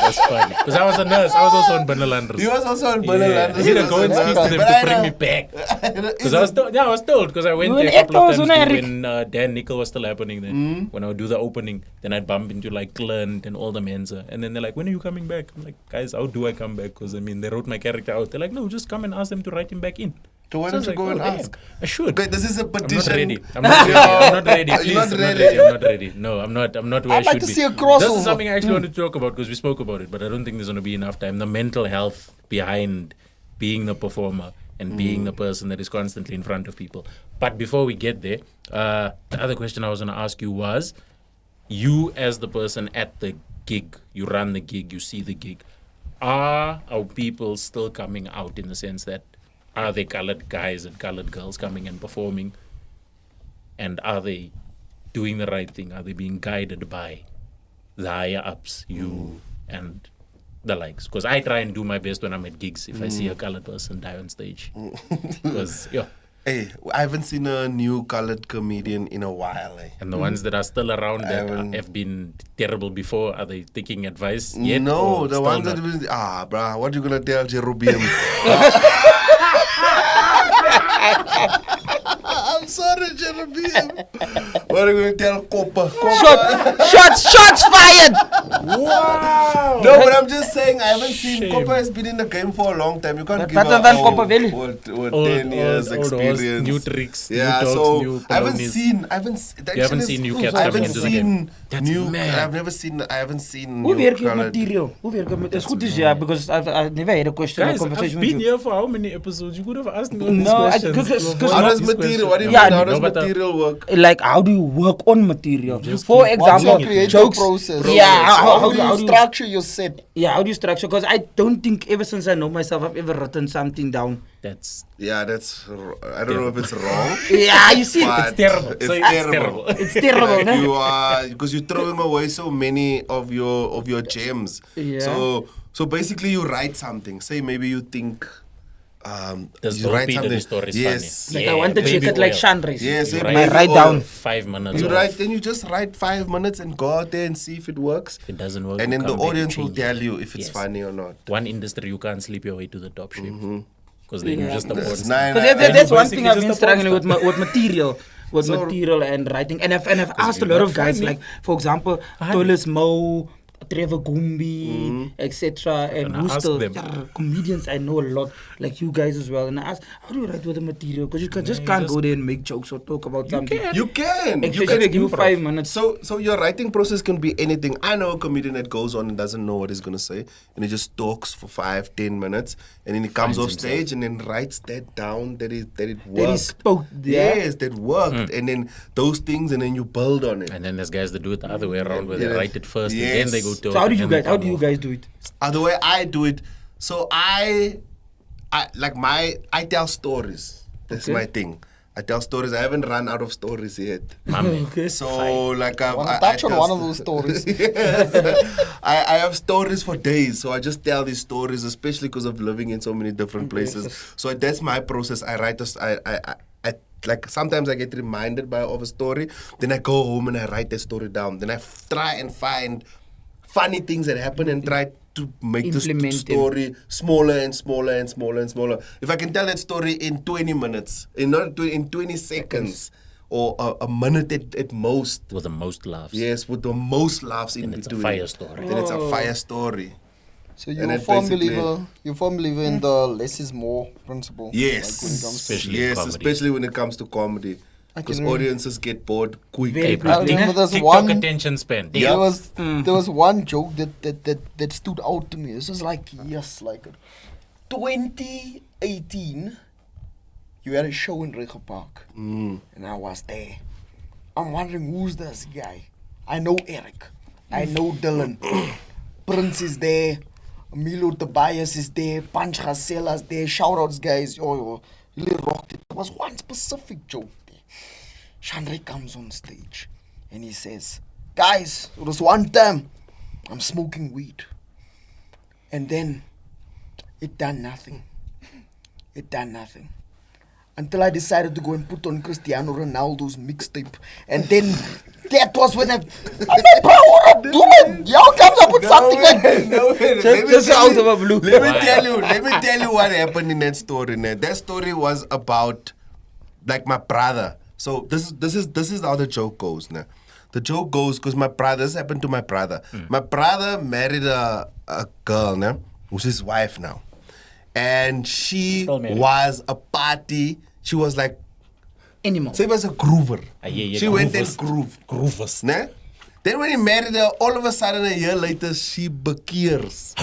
That's funny. Because I was a nurse. I was also on Bunnelanders. He was also on Yeah. Bunnelanders. I need to go and speak to them But to I bring know. me back. Because I was told, because I went You there were a couple of actors, times wasn't too it, when Dan Nickel was still happening then. When I would do the opening, then I'd bump into like Clint and all the Mensa. And then they're like, when are you coming back? I'm like, guys, how do I come back? Because I mean, they wrote my character out. They're like, no, just come and ask them to write him back in. So why So I don't was you like, go and oh, damn. ask? I should. Okay, this is a I'm not petition. ready. I'm not ready. I'm not ready. You're Please, not I'm not ready. ready. I'm not ready. No, I'm not. I'm not where I'd I like should to be. see a This crossover. is something I actually want to talk about because we spoke about it, but I don't think there's going to be enough time. The mental health behind being the performer and being the person that is constantly in front of people. But before we get there, the other question I was going to ask you was, you as the person at the gig, you run the gig, you see the gig, are our people still coming out in the sense that are they colored guys and colored girls coming and performing? And are they doing the right thing? Are they being guided by the higher ups, you and the likes? Because I try and do my best when I'm at gigs if I see a colored person die on stage. Because, yeah. Hey, I haven't seen a new colored comedian in a while. And the ones that are still around that haven't- have been terrible before, are they taking advice yet? No, or the still ones not? that been, bruh, what you gonna tell Jerobium? I'm sorry, Jerobium. What are you gonna tell Copper? Shots fired! Wow! No, but I'm just saying, I haven't seen. Shame. Copper has been in the game for a long time. You can't But give better her than Copper Valley. What 10 years old experience. new tricks, Yeah, new dogs, so new I haven't colonies. seen. You haven't seen new cats I coming haven't into the game. seen That's new. mad. I've never seen. I haven't seen. Hoe new werk je met colored- material? Hoe werk je met... It's goed is ja, because I've never had a question or Guys, conversation I've with been you. here for how many episodes? You could have asked me all these No, questions. because- to because avoid How does these material? What do you Yeah, mean? How no, does but, material work? Like, how do you work on material? just For keep- What's your example, creative jokes. process? Yeah, how do you structure your set? Yeah, how do you structure? Because I don't think ever since I know myself, I've ever written something down. That's Yeah, I don't know if it's wrong. Yeah, you see, but it's terrible. It's So it's terrible. terrible. it's terrible, Like no? you are, because you're throwing away so many of your gems. Yeah. So basically, you write something. Say maybe you think. This You write Dimpie, something. the story is Yes. funny. Like I want to check baby it like oil. Shandre's. Yes, You it write- may I be write oil. down. 5 minutes. You of- write, then you just write 5 minutes and go out there and see if it works. If it doesn't work, And you then the come back audience will change tell it. you if it's Yes. funny or not. One industry you can't sleep your way to the top shape. Because then Yeah. you're just a That's monster. nine. Because Yeah, that's you one basically thing I've just been a struggling with, monster. with material. With So- material and writing. And I've asked a you're lot not of guys, funny. like, for example, Tolis Mo, Trevor Gumbi, etc. And I who's ask still them. comedians I know a lot, like you guys as well. And I ask, how do you write with the material? Because you just can't go there and make jokes or talk about something. You can. Especially they give you improv. 5 minutes. So your writing process can be anything. I know a comedian that goes on and doesn't know what he's gonna say, and he just talks for 5-10 minutes, and then he comes off Finds stage and then writes that down that it That he worked. spoke there. Yes, that worked, and then those things, and then you build on it. And then there's guys that do it the other way around, where they Yes. write it first and Yes. then they go to So how do it, you and then guys? How they do you come guys do it? The way I do it, so I tell stories. That's Okay. my thing. I tell stories. I haven't run out of stories yet. off. My man. Okay. So like I Wanna touch on tell one of sto- those stories? Yes. I have stories for days, so I just tell these stories, especially because of living in so many different places. Places. So that's my process. I write I like sometimes I get reminded of a story, then I go home and I write that story down. Then I try and find funny things that happen and try to make the Implement them. story smaller and smaller and smaller and smaller. If I can tell that story in 20 minutes, in 20 seconds, or a minute at most, With the most laughs. yes, with the most laughs in Then it's a between, fire story. then it's a Oh. fire story. So And you're a then firm basically- believer. You're a firm believer in the less is more principle. Yes, Like when it comes to Especially in yes, comedy. especially when it comes to comedy, I because can- audiences get bored quick. Very Hey, quick. bro, I remember there's TikTok one. attention span. Yeah. There was one joke that stood out to me. This was like 2018. You had a show in Rega Park, and I was there. I'm wondering who's this guy. I know Eric. I know Dylan. Prince is there. Milo Tobias is there. Punch Rasella's there. Shoutouts, guys. Yo, really rocked it. There was one specific joke there. Shanray comes on stage and he says, guys, it was one time I'm smoking weed. And then it done nothing. It done nothing. Until I decided to go and put on Cristiano Ronaldo's mixtape. And then that was when I said, bro, what do it? Y'all comes up with something like that. Just out of a blue. Let me tell you what happened in that story. That story was about like my brother. So this is how the joke goes. Now. The joke goes because this happened to my brother. My brother married a girl now, who's his wife now. And she Still married. was a party. She was like, Animal. she was a groover. Yeah, She went and groovers. grooved. Groovers. Né? Then when he married her, all of a sudden a year later, she bekeers.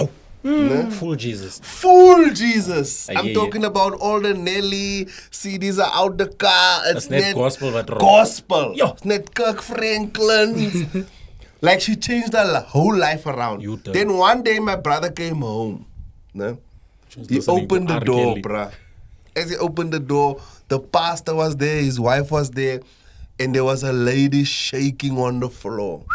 Né? Full Jesus. Full Jesus. I'm yeah, talking about all the Nelly CDs are out the car. It's It's net gospel wat rock. gospel. Yo. It's net Kirk Franklin. Like she changed her whole life around. You too. Then one day my brother came home. Né? She was He listening to opened the R. door, Kelly. bruh. As he opened the door, the pastor was there, his wife was there, and there was a lady shaking on the floor.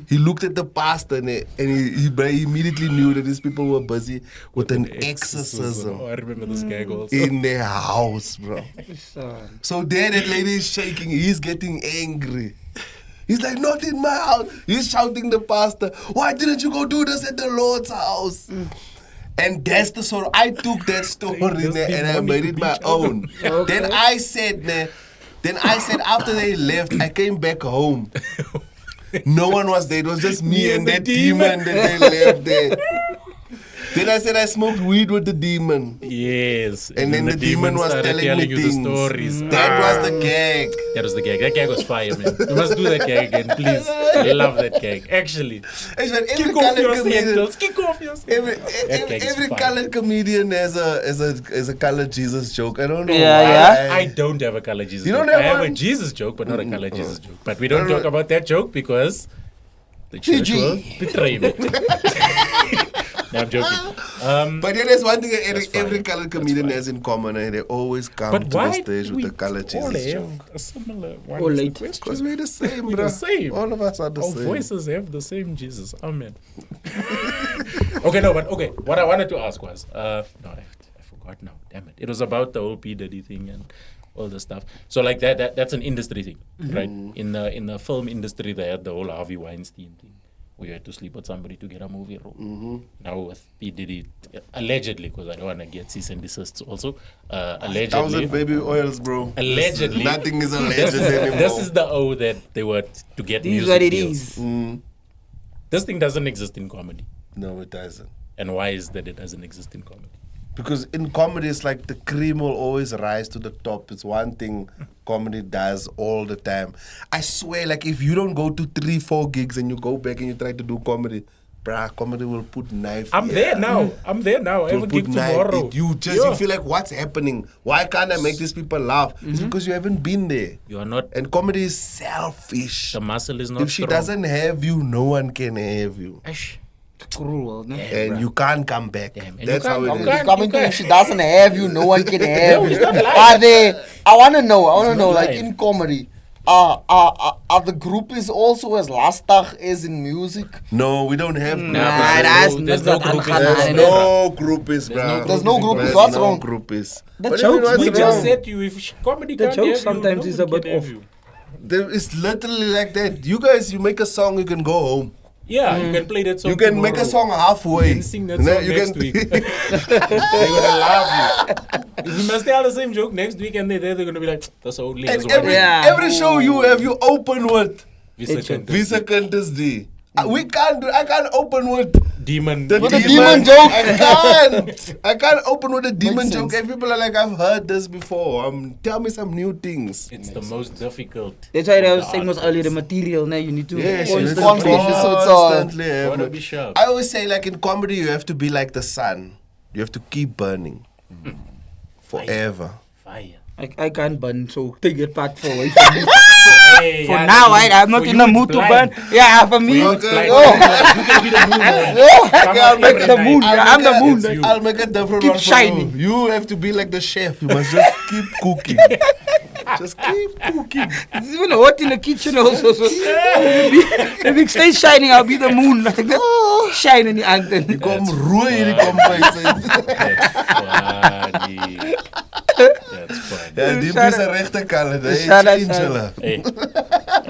He looked at the pastor and he immediately knew that these people were busy with an exorcism Oh, I remember this gag also. in their house, bro. So there that lady is shaking, he's getting angry. He's like, not in my house. He's shouting the pastor, why didn't you go do this at the Lord's house? And that's the story. I took that story Just and I demonic made it my bitch. own. Then I said after they left, I came back home. No one was there. It was just me and that demon that they left there. Then I said I smoked weed with the demon. Yes. And then the demon was started telling me you things. the stories. That was the gag. That was the gag. That gag was fire, man. You must do that gag again, please. I love that gag. Actually. Every Kick off your sandals. Kick off your sandals. Every colored comedian has a colored Jesus joke. I don't know Yeah, why. I don't have a color Jesus You joke. don't have I have one? a Jesus joke, but not a color Jesus joke. But we don't talk about that joke because the church GG. will betray me. No, I'm joking. But yeah, there's one thing that That's fine. every colored comedian has in common, and they always come But to the why stage do with we the colored all Jesus have joke. a similar one? Or is the late. question. Because we're the same, We're bro. the same. All of us are the Our same. voices have the same Jesus. Amen. Okay, no, but okay. What I wanted to ask was, no, I forgot now. Damn it! It was about the whole P Diddy thing and all the stuff. So like that's an industry thing, right? In the film industry, they had the whole Harvey Weinstein thing, where you had to sleep with somebody to get a movie role. Now with P Diddy, allegedly, because I don't want to get cease and desists also. Allegedly, 1,000 baby oils, bro. Allegedly. Nothing is alleged anymore. this is the O that they were to get This is music what it deals. is. This thing doesn't exist in comedy. No, it doesn't. And why is that it doesn't exist in comedy? Because in comedy, it's like the cream will always rise to the top. It's one thing comedy does all the time. I swear, like if you don't go to 3-4 gigs and you go back and you try to do comedy, bruh, comedy will put knife. I'm there now. I'm there now. I have a Will gig put knife. tomorrow. You feel like what's happening? Why can't I make these people laugh? It's because you haven't been there. You are not. And comedy is selfish. The muscle is not If she strong. doesn't have you, no one can have you. Ash. Cruel, no? And you can't come back. Damn, and That's you how can't- it you is. can't- Coming to if she doesn't have you, no one can have you. it's not lying. Are they? I want to know. not Like lying. in comedy, are the groupies also as lastig as in music? No, we don't have Nah, groupies. there's no groupies. There's no groupies, There's bro. no There's no groupies. There's What's no wrong? groupies. The What do you mean, jokes, what's We we wrong? just said to you, if comedy The can't joke have you, sometimes no is one a bit can have off. you. It's literally like that. You guys, you make a song, you can go home. Yeah, you can play that song. You can make a tomorrow. song halfway. You can sing that And then song you next can- week. They're gonna love you. If you must tell the same joke next week and they're gonna be like, that's only And as every show you have, you open with Visa Visa Cantus D. I can't open with demon. the With the demon demon joke. I can't open with a demon Makes joke. sense. And people are like, I've heard this before. Tell me some new things. It's the most difficult. That's why I of was the saying was art earlier, the forms. material, now you need to Yes, Constantly. constantly. So it's all- Constantly have Gotta it. be sharp. I always say, like in comedy, you have to be like the sun. You have to keep burning forever. Fire. I can't burn, so take it part for away from me. Hey, For yeah, now, for you- I'm not for in you the it's mood to blind. burn. Yeah, for me, For you Okay. it's blind. Oh. You can be the moon. man. Come I'll out make every the night. moon. Yeah, I'm the moon. It's you. I'll make a different Keep one for shining. you. You have to be like the chef. You must just keep cooking. Just keep cooking. it's even hot in the kitchen also. So if it stays shining, I'll be the moon. Like that. Shine in the anthem. Kom rooi hierdie kombuis in. That's funny. Ja, Dimpie is 'n regte kalle. Hy Shout out, change hulle. Hey,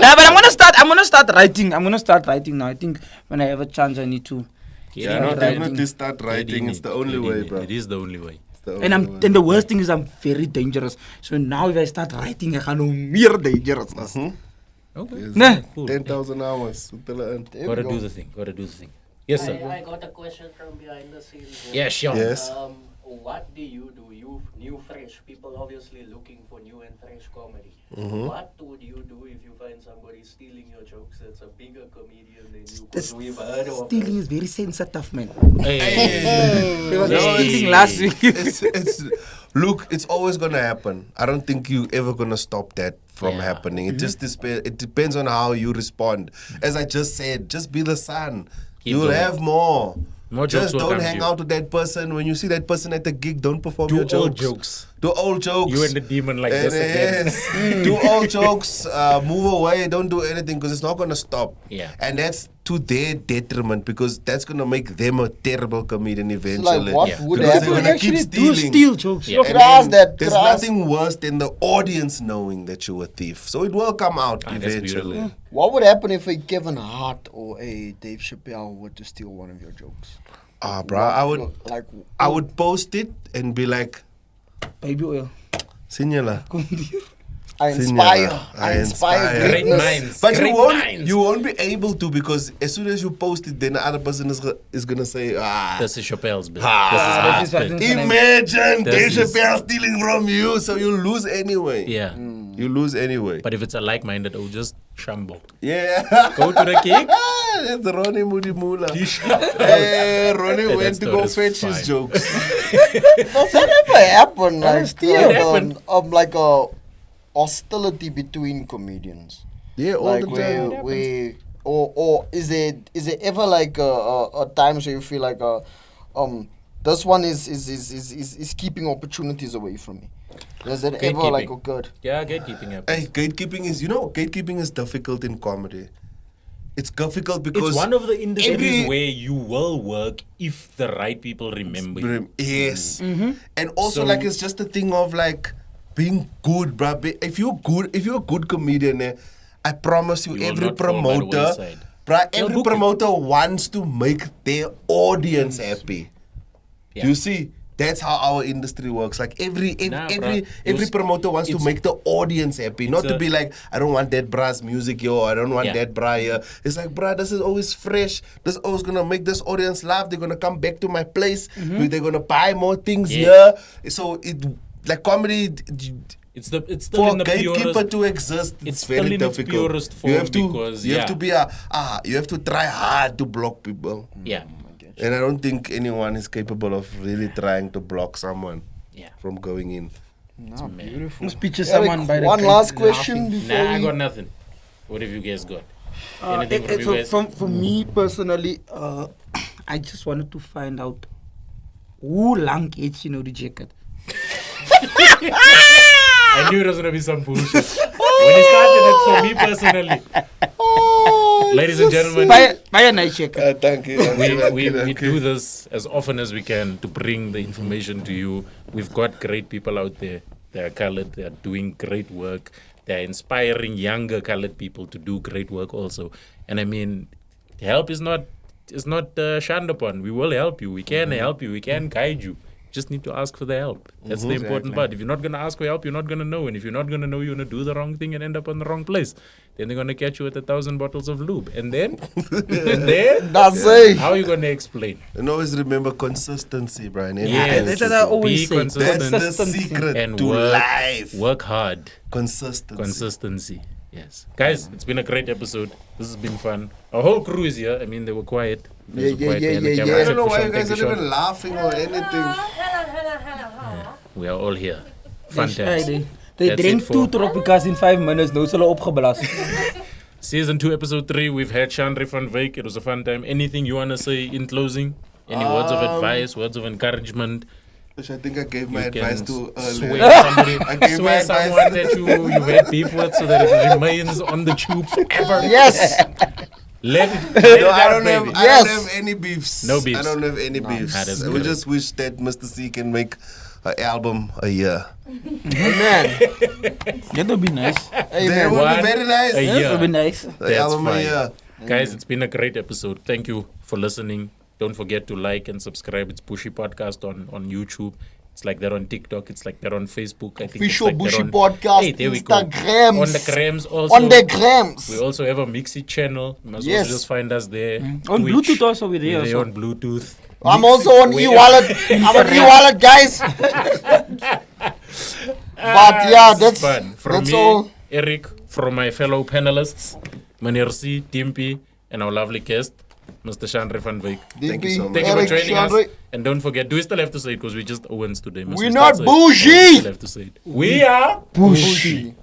Nah, but I'm gonna start writing. I'm gonna start writing now. I think when I have a chance, I need to. Yeah, no, definitely start writing. It's the only way, bro. It is the only way. And the worst thing is I'm very dangerous. So now if I start writing, I gaan nou meer dangerous. Okay. Nee. Cool. 10,000 hours. Sit hulle in. Gotta do the thing. Gotta do the thing. Yes, sir. I got a question from behind the scenes. Yeah, sure. Yes. What do? You new fresh people obviously looking for new and fresh comedy. Mm-hmm. What would you do if you find somebody stealing your jokes that's a bigger comedian than you? Because we've heard of Stealing is very sensitive, man. Hey. He was No, stealing it's- last week. Look, it's always gonna happen. I don't think you ever gonna stop that from happening. It just it depends on how you respond. As I just said, just be the sun. You'll going. have more. More jokes Just will don't come to hang you. out with that person. When you see that person at the gig, don't perform Do your old jokes. jokes. Do old jokes. You and the demon like this again. Yes. Do old jokes. Move away. Don't do anything because it's not gonna stop. Yeah. And that's to their detriment because that's gonna make them a terrible comedian eventually. Like what Yeah. would Because they're happen? gonna keep Actually do stealing. steal jokes. Yeah. Could I ask that? There's Could I ask- nothing worse than the audience knowing that you're a thief. So it will come out that's eventually. beautiful. What would happen if a Kevin Hart or a Dave Chappelle were to steal one of your jokes? Ah, bro, I would post it and be like, Baby oil. sien julle? I inspire. Senior, I inspire Great greatness. minds. But Great you won't minds. you won't be able to, because as soon as you post it, then the other person is gonna say, This is Chappelle's bill. Ah, This is my this is bill. imagine Dave This is- Chappelle stealing from you, so you lose anyway. Yeah. You lose anyway. But if it's a like-minded, oh, just shambo. Yeah. Go to the kick. That's Ronnie Moody Mula. Hey, Ronnie That went to go story fetch is his fine. jokes. Does that ever happen? Like, still happen. like a hostility between comedians. Yeah, all Like the time. where or is there ever like a times where you feel like this one is keeping opportunities away from me? Does that ever like Gatekeeping. occurred? Yeah, gatekeeping happens. Hey, gatekeeping is difficult in comedy. It's difficult because It's one of the industries every- where you will work if the right people remember you. Yes. And also So- like it's just a thing of like being good, bruh. If you're a good comedian, I promise you, You will every not fall by the promoter, wayside. bruh, They'll every book you. promoter wants to make their audience happy. Yeah. You see? That's how our industry works. Like every Nah, bruh. every promoter wants to it's- make the audience happy, not to a- be like, I don't want that bra's music here, or I don't want Yeah. that bra here. It's like, bruh, this is always fresh. This is always gonna make this audience laugh. They're gonna come back to my place. They're gonna buy more things Yeah. here. So it like comedy. It's still For in a the gatekeeper purest. to exist, it's it's still very in its difficult. purest you form have to, because, you have yeah. to be you have to try hard to block people. Yeah. And I don't think anyone is capable of really trying to block someone Yeah. from going in. No, beautiful. Let's picture Eric, someone by the one gate last question laughing. before Nah, I we got nothing. What have you guys got? Anything from you guys? For me personally, I just wanted to find out hoe lang eet you know the jacket. I knew it was gonna be some bullshit. When he started it, for me personally, ladies and gentlemen, Buy a nice jacket. Thank you. we do this as often as we can to bring the information to you. We've got great people out there. They are colored. They are doing great work. They are inspiring younger colored people to do great work also. And I mean, help is not shunned upon. We will help you. We can help you. We can guide you. Just need to ask for the help. That's the important part. If you're not going to ask for help, you're not going to know. And if you're not going to know, you're going to do the wrong thing and end up on the wrong place. Then they're going to catch you with 1,000 bottles of lube. And then, that's it. how are you going to explain? And always remember consistency, Brian. Yes. That's what I always Be say. consistent. That's the Consistency. secret And to work, life. work hard. Consistency. Yes. Guys, it's been a great episode. This has been fun. Our whole crew is here. I mean, they were quiet. They were quiet there in the camera. I Except don't know for why Sean. you guys Thank are you, Sean. even laughing or anything. We are all here. Fun They times. They That's drink it for- 2 Tropicas in 5 minutes. Nou is hulle opgeblaas. Season 2, episode 3, we've had Shandre van Wyk. It was a fun time. Anything you want to say in closing? Any words of advice, words of encouragement? Which I think I gave my You advice can to swear earlier. somebody, I gave swear my someone advice. that you've had beef with so that it remains on the tube forever. Yes. Let it, let No, it I out, don't have. baby. I Yes. don't have any beefs. No beefs. I don't have any beefs. that's We good. just wish that Mr. C can make an album a year. Amen. That would be nice. That Amen. would One be very nice. a That year. would be nice. The That's album a fine. year. Guys, it's been a great episode. Thank you for listening. Don't forget to like and subscribe. It's Bushi Podcast on YouTube. It's like that on TikTok. It's like that on Facebook. I think Official it's like Bushi that on, Podcast, Hey, there we go. Instagrams. On the grams also. On the grams. We also have a Mixi channel. You must Yes. also just find us there. On Twitch. Bluetooth also we're there We're there also. on Bluetooth. I'm also on Where- e-wallet. I'm on e-wallet, guys. But yeah, It's that's fun. From that's me, all. Eric, from my fellow panelists, Meneer C, Dimpie, and our lovely guest, Mr. Shandre van Wyk. Thank you so much. Thank you for Eric, joining Shanray. us. And don't forget, do we still have to say it? Because we just Owens today. Must We're we not start saying it? bougie. We still have to say it. We are Bushi.